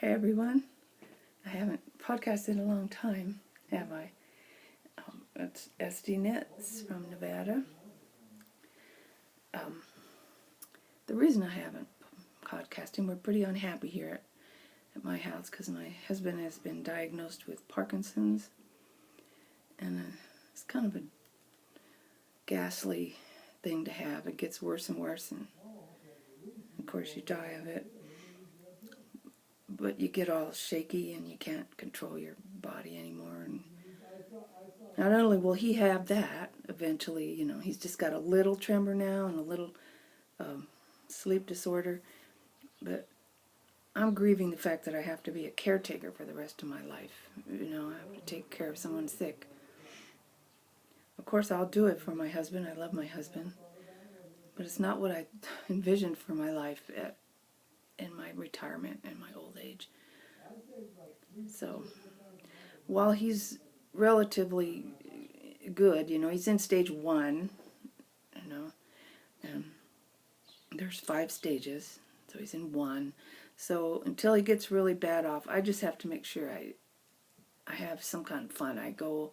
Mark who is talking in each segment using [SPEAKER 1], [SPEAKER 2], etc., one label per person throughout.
[SPEAKER 1] Hi everyone. I haven't podcasted in a long time, have I? It's Estyknits from Nevada. The reason I haven't podcasting, we're pretty unhappy here at my house because my husband has been diagnosed with Parkinson's, and it's kind of a ghastly thing to have. It gets worse and worse, and of course you die of it. But you get all shaky and you can't control your body anymore. And not only will he have that eventually, he's just got a little tremor now and a little sleep disorder. But I'm grieving the fact that I have to be a caretaker for the rest of my life. I have to take care of someone sick. Of course, I'll do it for my husband. I love my husband. But it's not what I envisioned for my life in my retirement and my old age. So while he's relatively good, he's in stage 1, and there's 5 stages, so he's in 1. So until he gets really bad off, I just have to make sure I have some kind of fun. I go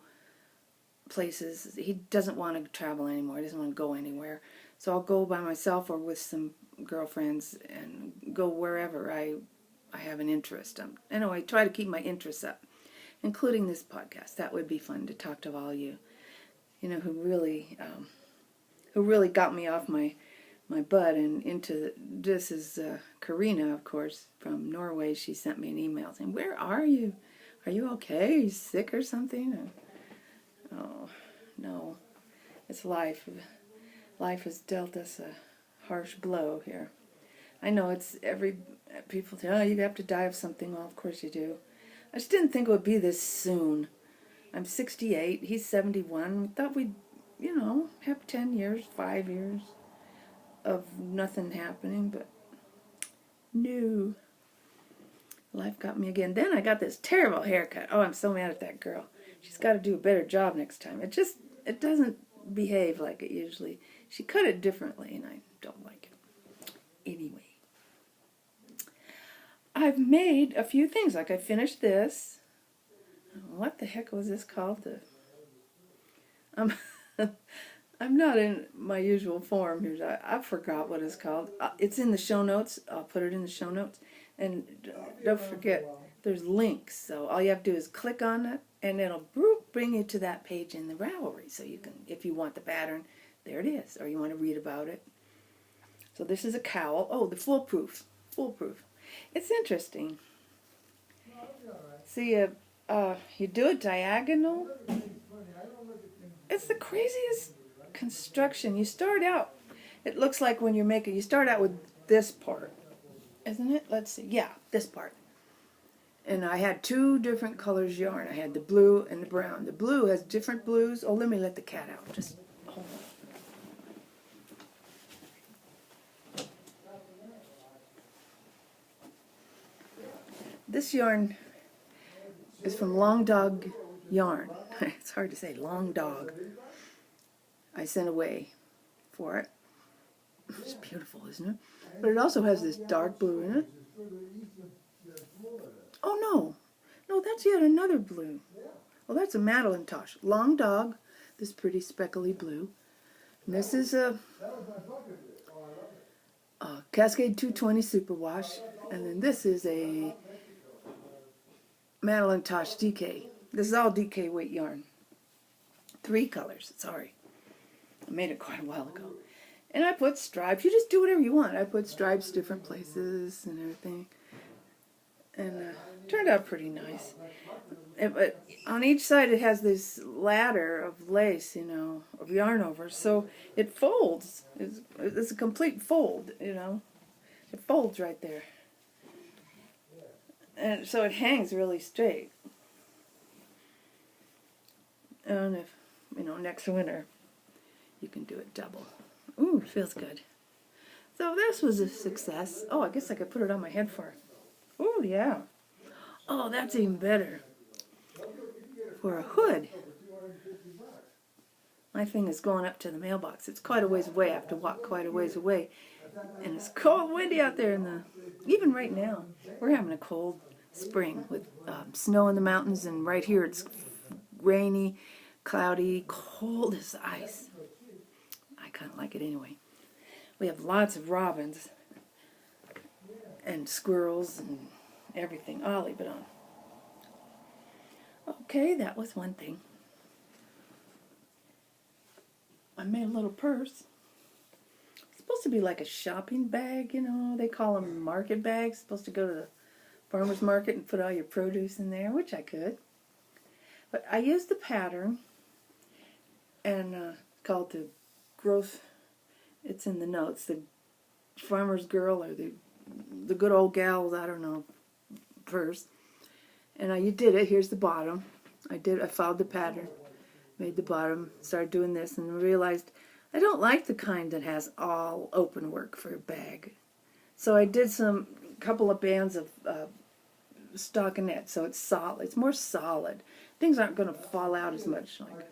[SPEAKER 1] places. He doesn't want to travel anymore. He doesn't want to go anywhere. So I'll go by myself or with some girlfriends and go wherever I have an interest. Anyway, I try to keep my interests up, including this podcast. That would be fun to talk to all you, who really got me off my butt and into this. Is Karina, of course, from Norway. She sent me an email saying, "Where are you? Are you okay? Are you sick or something?" Oh, no. It's life. Life has dealt us a harsh blow here. I know people say, "Oh, you have to die of something." Well, of course you do. I just didn't think it would be this soon. I'm 68. He's 71. We thought we'd, have 10 years, 5 years of nothing happening, but no. Life got me again. Then I got this terrible haircut. Oh, I'm so mad at that girl. She's got to do a better job next time. It doesn't behave like it usually. She cut it differently, and I don't like it. Anyway, I've made a few things. Like I finished this. What the heck was this called? I'm not in my usual form here. I forgot what it's called. It's in the show notes. I'll put it in the show notes. And don't forget, there's links. So all you have to do is click on it, and it'll bring you to that page in the Ravelry. So you can, if you want the pattern, there it is. Or you want to read about it. So this is a cowl. Oh, the foolproof. It's interesting. See, you do it diagonal. It's the craziest construction. You start out, it looks like when you're making, you start out with this part, isn't it? Let's see. Yeah, this part. And I had 2 different colors yarn. I had the blue and the brown. The blue has different blues. Oh, let me let the cat out. Just hold on. This yarn is from Long Dog Yarn. It's hard to say, Long Dog. I sent away for it. It's beautiful, isn't it? But it also has this dark blue in it. Oh, no. No, that's yet another blue. Well, that's a Madelinetosh. Long Dog, this pretty speckly blue. And this is a Cascade 220 Superwash. And then this is a Madelinetosh DK. This is all DK weight yarn. 3 colors, sorry. I made it quite a while ago. And I put stripes. You just do whatever you want. I put stripes different places and everything. And it turned out pretty nice. But on each side it has this ladder of lace, of yarn over. So it folds. It's a complete fold, It folds right there. And so it hangs really straight. And if, next winter, you can do it double. Ooh, feels good. So this was a success. Oh, I guess I could put it on my head for. Ooh, yeah. Oh, that's even better. For a hood. My thing is going up to the mailbox. It's quite a ways away. I have to walk quite a ways away. And it's cold, windy out there even right now. We're having a cold spring with snow in the mountains, and right here it's rainy, cloudy, cold as ice. I kind of like it anyway. We have lots of robins and squirrels and everything. I'll leave it on. Okay, that was one thing. I made a little purse. It's supposed to be like a shopping bag, you know. They call them market bags. It's supposed to go to the farmer's market and put all your produce in there, which I could. But I used the pattern, and called the growth, it's in the notes, the farmer's girl or the good old gals, I don't know, purse. And you did it. Here's the bottom. I followed the pattern, made the bottom, started doing this, and realized I don't like the kind that has all open work for a bag. So I did couple of bands of stockinette, so it's solid. It's more solid. Things aren't going to fall out as much. Like,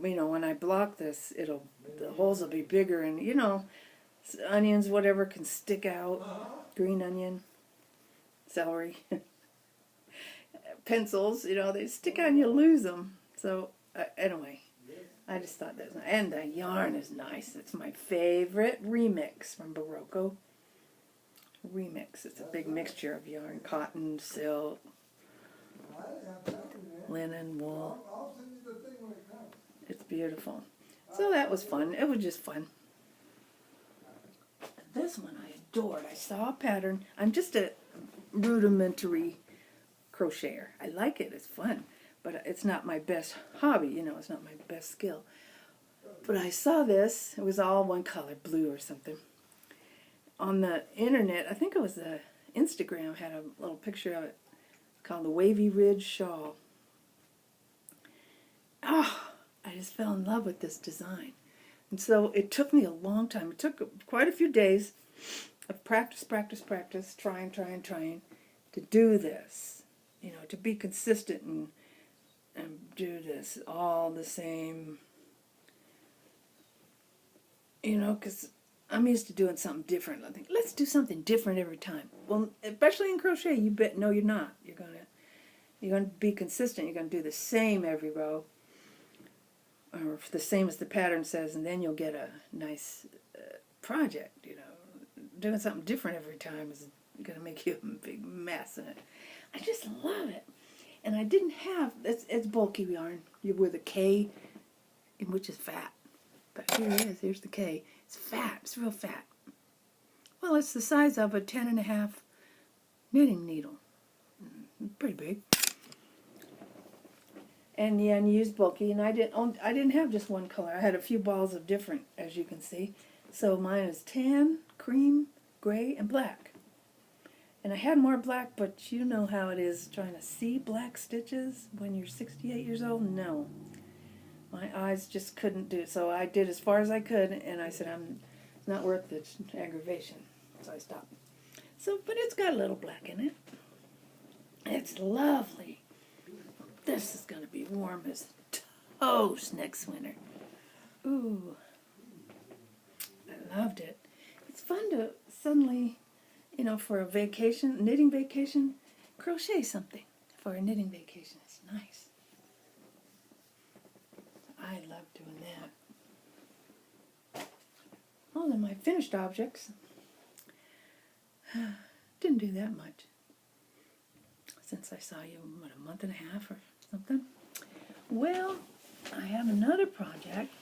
[SPEAKER 1] you know, when I block this, the holes will be bigger, and you know, onions, whatever, can stick out. Green onion, celery, pencils, you know, they stick out and you lose them. So anyway, I just thought that, and the yarn is nice. It's my favorite remix from Barocco. Remix. It's a big mixture of yarn, cotton, silk, linen, wool. It's beautiful. So that was fun. It was just fun. This one I adored. I saw a pattern. I'm just a rudimentary crocheter. I like it. It's fun. But it's not my best hobby. You know, it's not my best skill. But I saw this. It was all one color, blue or something. On the internet, I think it was the Instagram, had a little picture of it called the Wavy Ridge Shawl. Ah, I just fell in love with this design. And so it took me a long time. It took quite a few days of practice, trying to do this. You know, to be consistent and do this all the same. You know, because I'm used to doing something different. I think, let's do something different every time. Well, especially in crochet, you bet. No, you're not. You're gonna be consistent. You're gonna do the same every row, or the same as the pattern says, and then you'll get a nice project. You know, doing something different every time is gonna make you a big mess in it. I just love it, and I didn't have. It's bulky yarn. You're with a K, which is fat. But here it is. Here's the K. It's fat. It's real fat. Well, it's the size of a 10.5 knitting needle. Pretty big. And yeah, and you use bulky. And I didn't have just one color. I had a few balls of different, as you can see. So mine is tan, cream, gray, and black. And I had more black, but you know how it is trying to see black stitches when you're 68 years old. No. My eyes just couldn't do it, so I did as far as I could, and I said, it's not worth the aggravation, so I stopped. So, but it's got a little black in it. It's lovely. This is going to be warm as toast next winter. Ooh, I loved it. It's fun to suddenly, you know, for a vacation, knitting vacation, crochet something for a knitting vacation. It's nice. I love doing that. Oh, then my finished objects. Didn't do that much since I saw you, what, a month and a half or something? Well, I have another project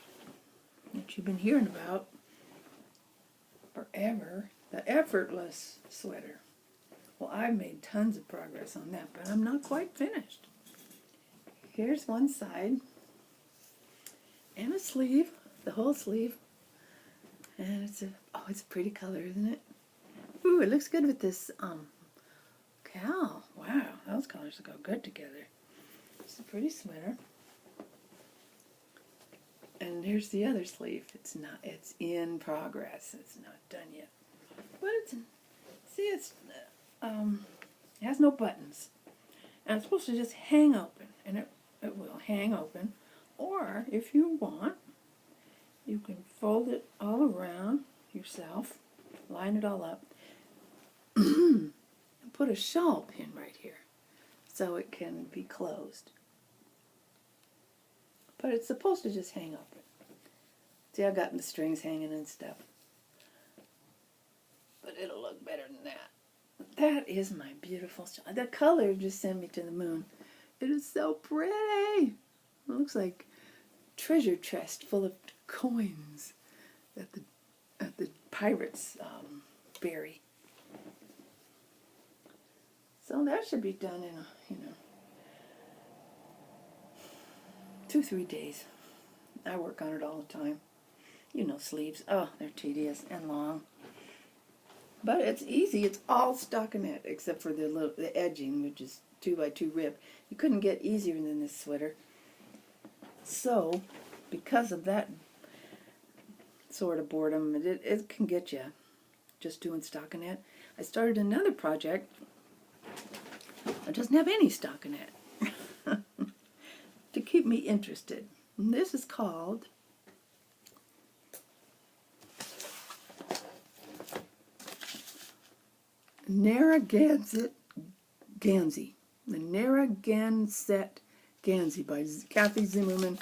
[SPEAKER 1] that you've been hearing about forever, the effortless sweater. Well, I've made tons of progress on that, but I'm not quite finished. Here's one side. And a sleeve, the whole sleeve, and it's a pretty color, isn't it? Ooh, it looks good with this cow. Wow, those colors go good together. It's a pretty sweater. And here's the other sleeve. It's in progress. It's not done yet, but it has no buttons, and it's supposed to just hang open, and it will hang open. Or, if you want, you can fold it all around yourself, line it all up, and put a shawl pin right here so it can be closed. But it's supposed to just hang open. See, I've gotten the strings hanging and stuff. But it'll look better than that. That is my beautiful shawl. The color just sent me to the moon. It is so pretty. It looks like treasure chest full of coins that the pirates bury. So that should be done in 2-3 days. I work on it all the time. Sleeves. Oh, they're tedious and long. But it's easy. It's all stockinette except for the edging, which is 2x2 rib. You couldn't get easier than this sweater. So, because of that sort of boredom, it can get you just doing stockinette. I started another project that doesn't have any stockinette to keep me interested. And this is called Narragansett Gansey. The Narragansett Gansey by Kathy Zimmerman.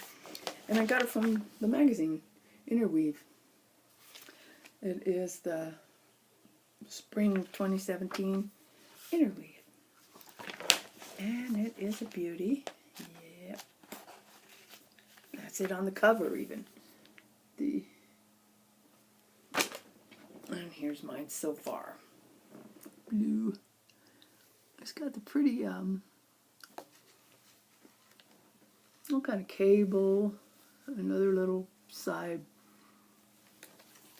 [SPEAKER 1] And I got it from the magazine, Interweave. It is the spring 2017 Interweave. And it is a beauty. Yep. That's it on the cover even. And here's mine so far. Blue. It's got the pretty all kind of cable, another little side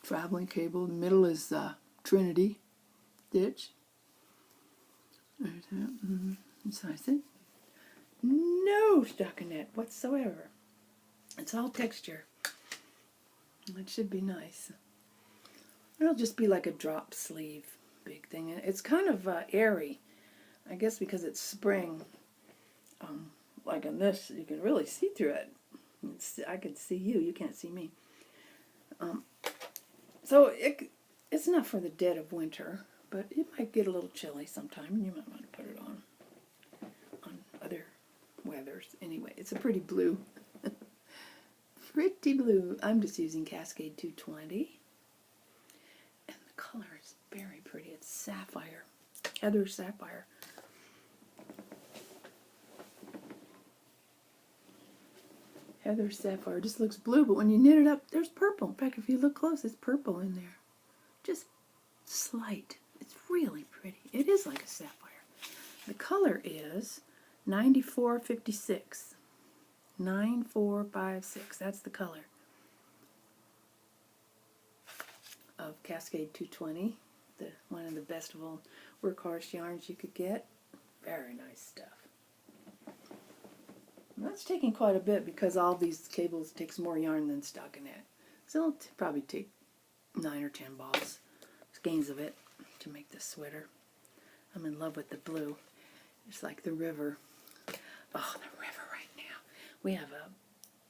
[SPEAKER 1] traveling cable. The middle is Trinity stitch. There's that. So I said, no stockinette whatsoever. It's all texture. It should be nice. It'll just be like a drop sleeve big thing. It's kind of airy. I guess because it's spring. Like in this, you can really see through it. I can see you. You can't see me. So it's not for the dead of winter, but it might get a little chilly sometime, and you might want to put it on other weathers. Anyway, it's a pretty blue. Pretty blue. I'm just using Cascade 220. And the color is very pretty. It's sapphire. Heather sapphire. Heather sapphire just looks blue, but when you knit it up, there's purple. In fact, if you look close, it's purple in there. Just slight. It's really pretty. It is like a sapphire. The color is 9456. 9456. That's the color of Cascade 220. One of the best of all workhorse yarns you could get. Very nice stuff. And that's taking quite a bit because all these cables takes more yarn than stockinette. So it'll probably take 9 or 10 balls, skeins of it, to make this sweater. I'm in love with the blue. It's like the river. Oh, the river right now. We have a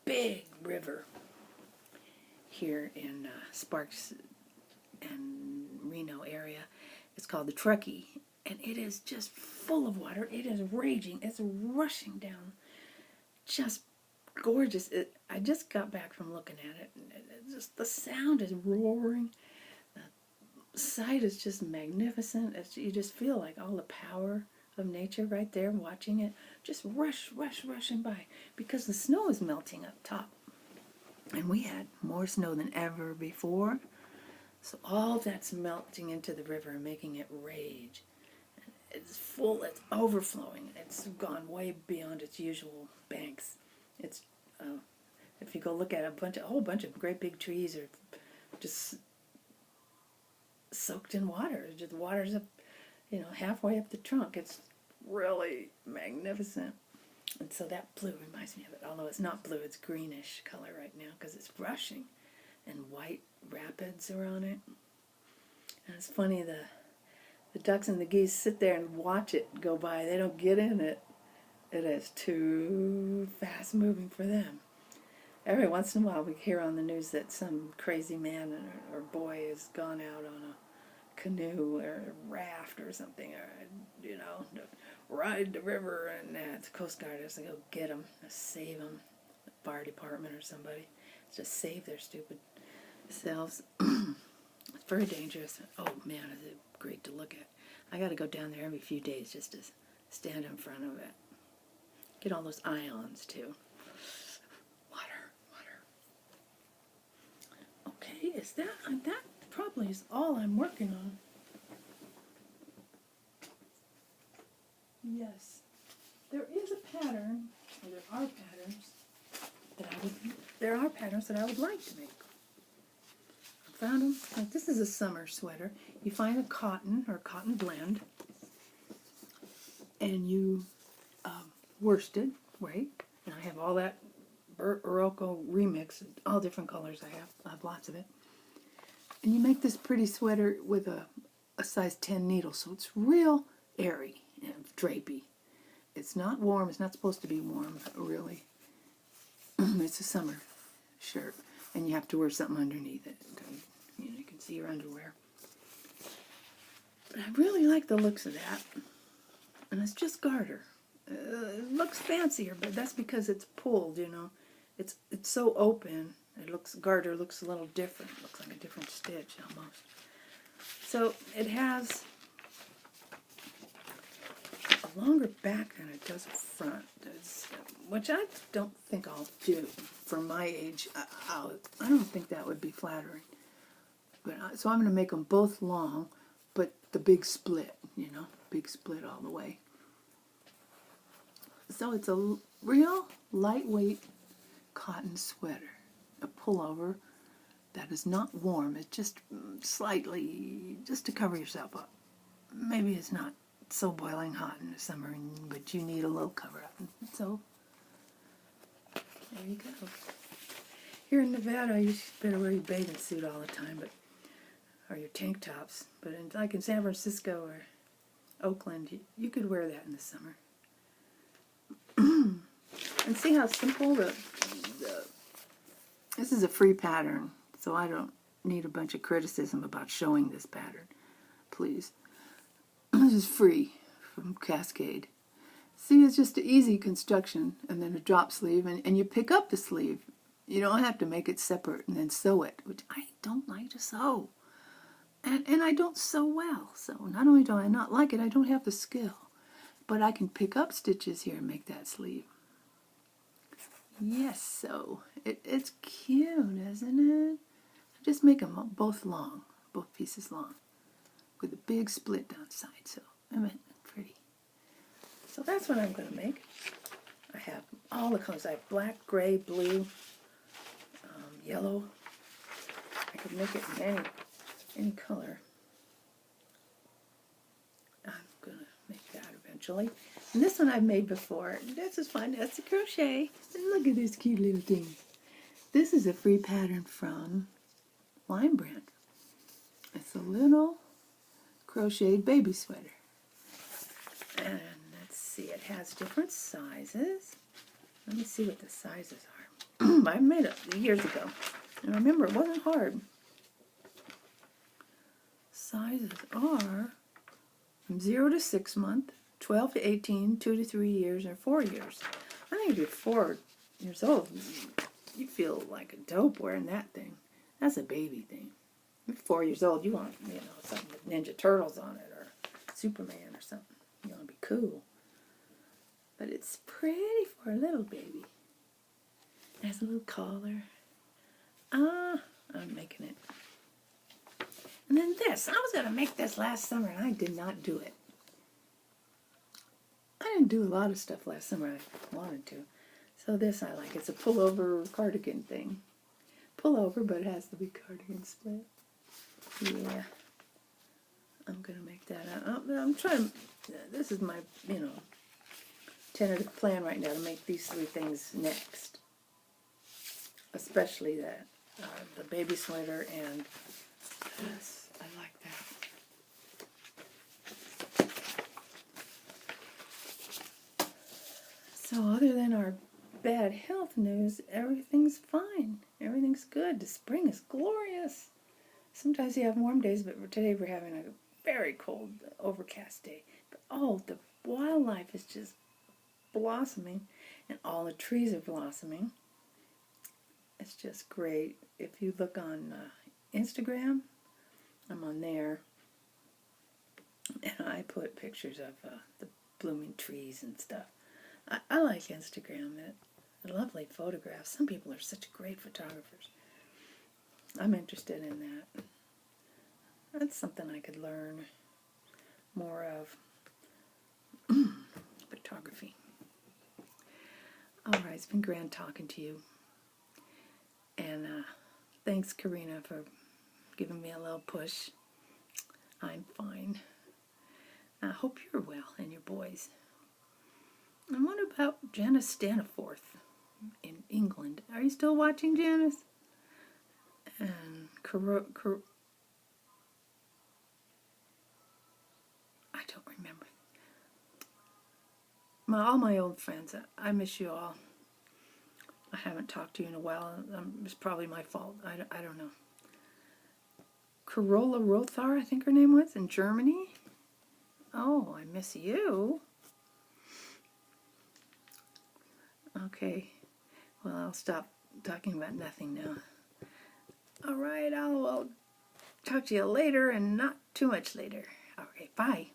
[SPEAKER 1] big river here in Sparks and Reno area. It's called the Truckee, and it is just full of water. It is raging. It's rushing down. Just gorgeous. I just got back from looking at it, and the sound is roaring. The sight is just magnificent. You just feel like all the power of nature right there, watching it just rushing by, because the snow is melting up top, and we had more snow than ever before. So all that's melting into the river and making it rage. It's full. It's overflowing. It's gone way beyond its usual banks. It's if you go look at a whole bunch of great big trees are just soaked in water. Just the water's up, halfway up the trunk. It's really magnificent. And so that blue reminds me of it. Although it's not blue, it's greenish color right now because it's rushing, and white rapids are on it. And it's funny, the ducks and the geese sit there and watch it go by. They don't get in it. It is too fast moving for them. Every once in a while we hear on the news that some crazy man or boy has gone out on a canoe or a raft or something, or you know, to ride the river, and the Coast Guard has to go get them, save them, the fire department or somebody, just save their stupid selves. It's very dangerous. Oh man, is it great to look at. I got to go down there every few days just to stand in front of it. Get all those ions too. Water. Okay, is that probably is all I'm working on. Yes, there is a pattern, or there are patterns that I would like to make. I found them. Like this is a summer sweater. You find a cotton or cotton blend, and you worsted, right? And I have all that Morocco remix, all different colors I have lots of it. And you make this pretty sweater with a size 10 needle, so it's real airy and drapey. It's not warm, it's not supposed to be warm, really. It's a summer shirt, and you have to wear something underneath it. You can see your underwear. But I really like the looks of that. And it's just garter. It looks fancier, but that's because it's pulled, you know. It's so open. Garter looks a little different. It looks like a different stitch almost. So it has a longer back than it does a front, which I don't think I'll do for my age. I don't think that would be flattering. But so I'm going to make them both long, but the big split, you know, big split all the way. So it's a real lightweight cotton sweater, a pullover that is not warm. It's just slightly, just to cover yourself up. Maybe it's not so boiling hot in the summer, but you need a little cover up. So there you go. Here in Nevada, you better wear your bathing suit all the time, or your tank tops. But like in San Francisco or Oakland, you could wear that in the summer. And see how simple this is a free pattern, so I don't need a bunch of criticism about showing this pattern, please. This is free from Cascade. See, it's just an easy construction, and then a drop sleeve, and you pick up the sleeve. You don't have to make it separate and then sew it, which I don't like to sew. And I don't sew well, so not only do I not like it, I don't have the skill. But I can pick up stitches here and make that sleeve. Yes, so it's cute, isn't it? Just make them both long, both pieces long, with a big split down side. So I mean, pretty. So that's what I'm going to make. I have all the colors. I have black, gray, blue, yellow. I could make it in any color. I'm going to make that eventually. And this one I've made before. This is fun. That's a crochet. And look at this cute little thing. This is a free pattern from Lime Brand. It's a little crocheted baby sweater. And let's see, it has different sizes. Let me see what the sizes are. I made it years ago. And remember, it wasn't hard. Sizes are from 0 to 6 months, 12 to 18, 2 to 3 years, or 4 years. I think if you're 4 years old, you feel like a dope wearing that thing. That's a baby thing. If you're 4 years old, you want, something with Ninja Turtles on it, or Superman or something. You want to be cool. But it's pretty for a little baby. It has a little collar. I'm making it. And then this. I was going to make this last summer, and I did not do it. I didn't do a lot of stuff last summer I wanted to. So this I like. It's a pullover cardigan thing. Pullover, but it has the big cardigan split. Yeah. I'm going to make that out. I'm trying, this is my, tentative plan right now to make these 3 things next. Especially the baby sweater and this. I like that. So other than our bad health news, everything's fine. Everything's good. The spring is glorious. Sometimes you have warm days, but today we're having very cold, overcast day. But oh, the wildlife is just blossoming, and all the trees are blossoming. It's just great. If you look on Instagram, I'm on there, and I put pictures of the blooming trees and stuff. I like Instagram. Lovely photographs. Some people are such great photographers. I'm interested in that. That's something I could learn more of. Photography. All right, it's been grand talking to you. And thanks, Karina, for giving me a little push. I'm fine. I hope you're well and your boys. And what about Janice Staniforth in England? Are you still watching, Janice? And I don't remember. All my old friends, I miss you all. I haven't talked to you in a while. It's probably my fault. I don't know. Carola Rothar, I think her name was, in Germany. Oh, I miss you. Okay. Well, I'll stop talking about nothing now. All right, I'll talk to you later and not too much later. All right, bye.